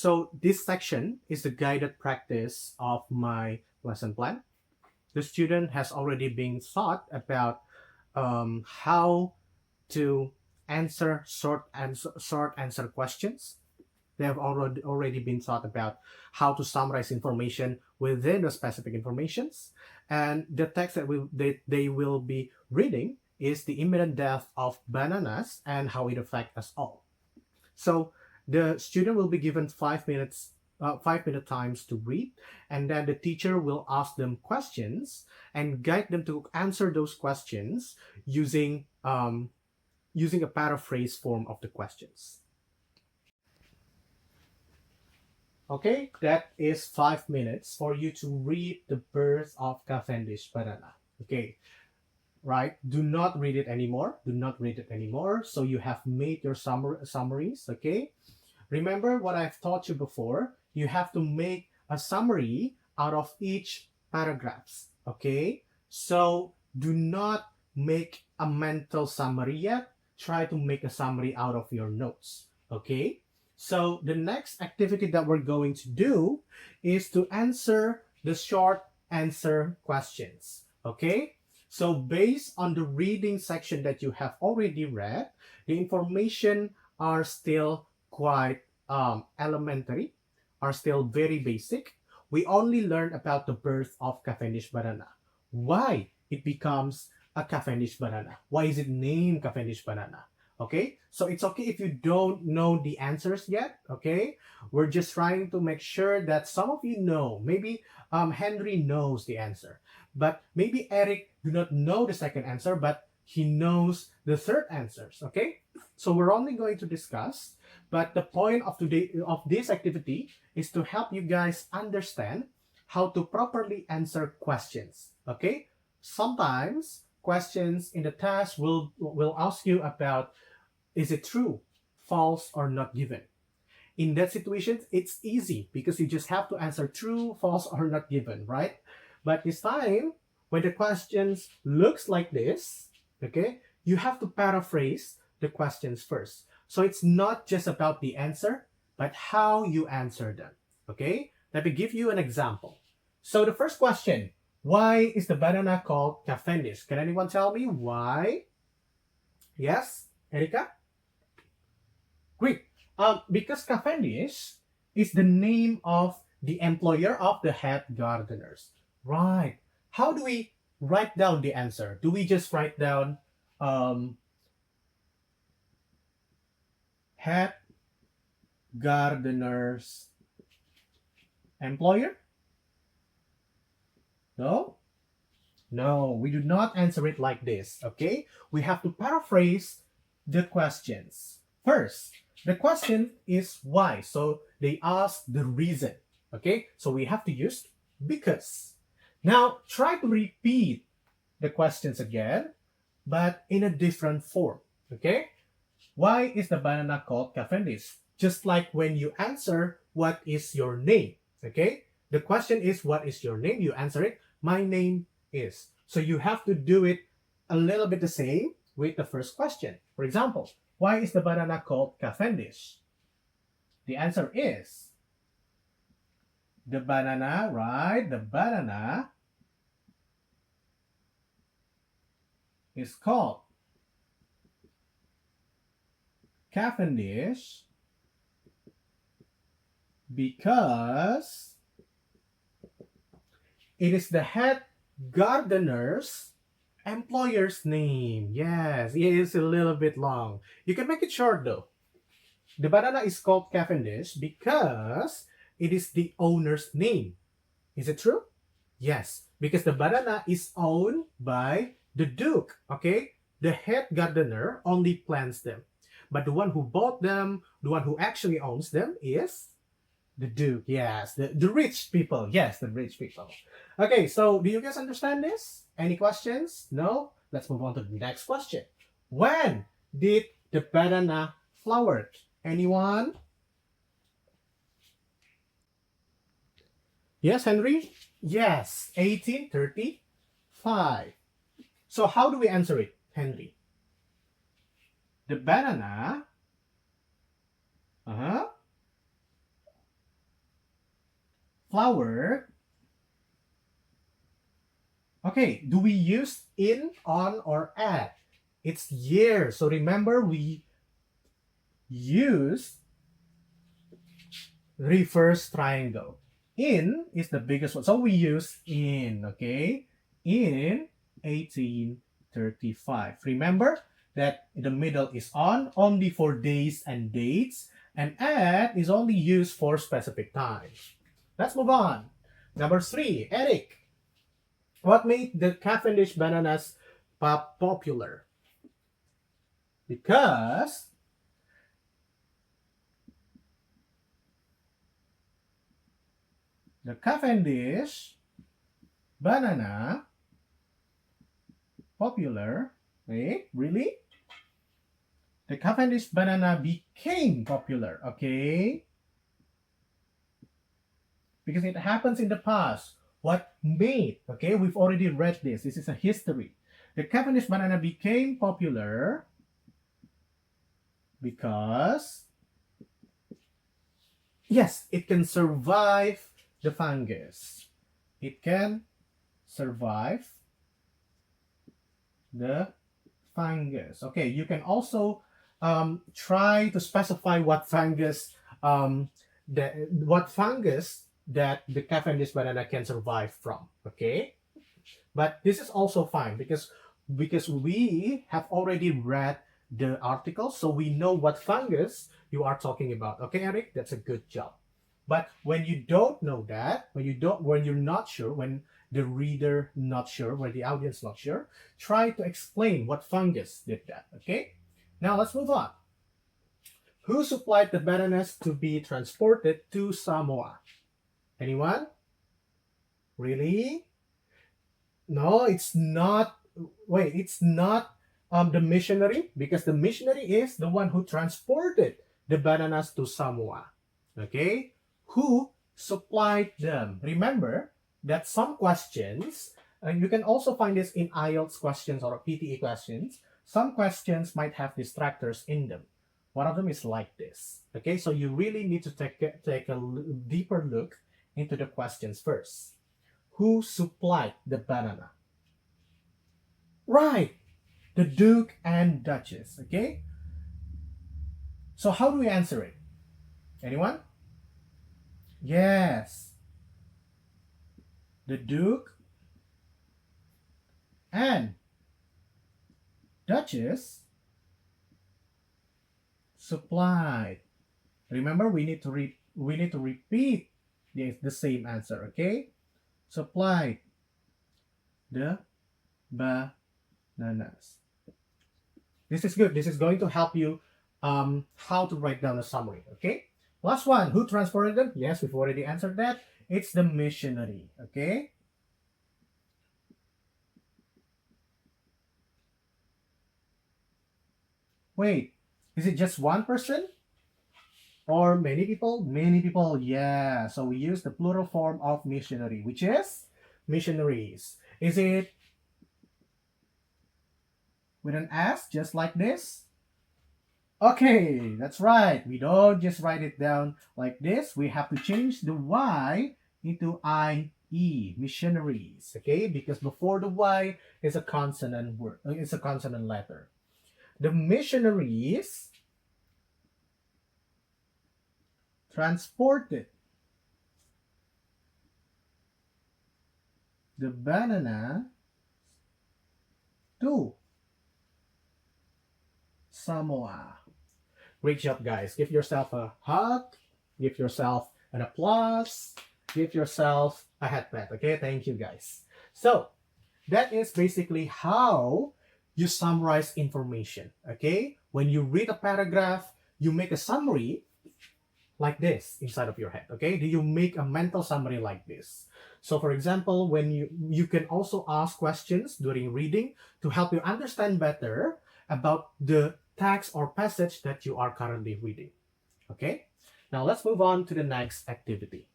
So this section is the guided practice of my lesson plan. The student has already been taught about how to answer short answer questions. They have already been taught about how to summarize information within the specific informations. And the text that they will be reading is the imminent death of bananas and how it affects us all. So the student will be given 5 minutes, 5 minute times to read, and then the teacher will ask them questions and guide them to answer those questions using using a paraphrase form of the questions. Okay, that is 5 minutes for you to read The Birth of Cavendish Banana. Okay, right? Do not read it anymore. Do not read it anymore. So you have made your summaries, okay? Remember what I've taught you before. You have to make a summary out of each paragraphs, okay? So do not make a mental summary yet. Try to make a summary out of your notes, okay? So the next activity that we're going to do is to answer the short answer questions, okay? So based on the reading section that you have already read, the information are still quite elementary, are still very basic. We only learned about the birth of Cavendish banana. Why it becomes a Cavendish banana? Why is it named Cavendish banana? Okay, so it's okay if you don't know the answers yet, okay? We're just trying to make sure that some of you know. Maybe Henry knows the answer, but maybe Eric do not know the second answer, but he knows the third answers, okay? So we're only going to discuss, but the point of this activity is to help you guys understand how to properly answer questions, okay? Sometimes questions in the test will ask you about, is it true, false, or not given? In that situation, it's easy because you just have to answer true, false, or not given, right? But this time, when the questions looks like this, okay, you have to paraphrase the questions first. So it's not just about the answer, but how you answer them, okay? Let me give you an example. So the first question, why is the banana called Cavendish? Can anyone tell me why? Yes, Erika? Great. Because Cavendish is the name of the employer of the head gardeners. Right. How do we write down the answer? Do we just write down head gardeners employer? No? No, we do not answer it like this, okay? We have to paraphrase the questions. First, the question is why. So they ask the reason, okay? So we have to use because. Now, try to repeat the questions again, but in a different form, okay? Why is the banana called Cavendish? Just like when you answer, what is your name, okay? The question is, what is your name? You answer it, my name is. So you have to do it a little bit the same with the first question. For example, why is the banana called Cavendish? The answer is the banana, right? The banana is called Cavendish because it is the head gardener's employer's name. Yes, it is a little bit long. You can make it short though. The banana is called Cavendish because it is the owner's name. Is it true? Yes, because the banana is owned by the Duke, okay? The head gardener only plants them. But the one who bought them, the one who actually owns them is the Duke. Yes, the rich people. Yes, the rich people. Okay, so do you guys understand this? Any questions? No? Let's move on to the next question. When did the banana flower? Anyone? Yes, Henry? Yes, 1835. So how do we answer it, Henry? The banana flower. Okay, do we use in, on, or at? It's year. So remember, we use reverse triangle. In is the biggest one. So we use in, okay? In 1835. Remember that in the middle is on, only for days and dates, and at is only used for specific times. Let's move on. Number 3, Eric. What made the Cavendish bananas popular? Because the Cavendish banana popular. Wait, really? The Cavendish banana became popular, okay? Because it happens in the past. What made, okay? We've already read this. This is a history. The Cavendish banana became popular because, yes, it can survive the fungus. It can survive the fungus. Okay, you can also try to specify what fungus that the Cavendish banana can survive from. Okay, but this is also fine because we have already read the article, so we know what fungus you are talking about. Okay, Eric, that's a good job. But when you don't know that, when you're not sure, when the reader not sure, when the audience not sure, try to explain what fungus did that. Okay, now let's move on. Who supplied the bananas to be transported to Samoa? Anyone? Really? No, it's not. Wait, it's not the missionary, because the missionary is the one who transported the bananas to Samoa. Okay? Who supplied them? Remember that some questions, and you can also find this in IELTS questions or PTE questions, some questions might have distractors in them. One of them is like this. Okay, so you really need to take a deeper look into the questions first. Who supplied the banana? Right, the Duke and Duchess. Okay, so how do we answer it? Anyone? Yes, the Duke and Duchess supplied. Remember, we need to repeat the same answer. Okay, supplied the bananas. This is good. This is going to help you how to write down a summary. Okay, last one. Who transported them? Yes, we've already answered that. It's the missionary. Okay. Wait, is it just one person? Or many people? Many people, yeah. So we use the plural form of missionary, which is missionaries. Is it with an S, just like this? Okay, that's right. We don't just write it down like this. We have to change the Y into IE, missionaries, okay? Because before the Y is a consonant word, it's a consonant letter. The missionaries transported the banana to Samoa. Great job, guys. Give yourself a hug, give yourself an applause, give yourself a head pat. Okay, thank you, guys. So that is basically how you summarize information. Okay, when you read a paragraph, you make a summary like this inside of your head. Okay, do you make a mental summary like this? So for example, when you can also ask questions during reading to help you understand better about the text or passage that you are currently reading. Okay, now let's move on to the next activity.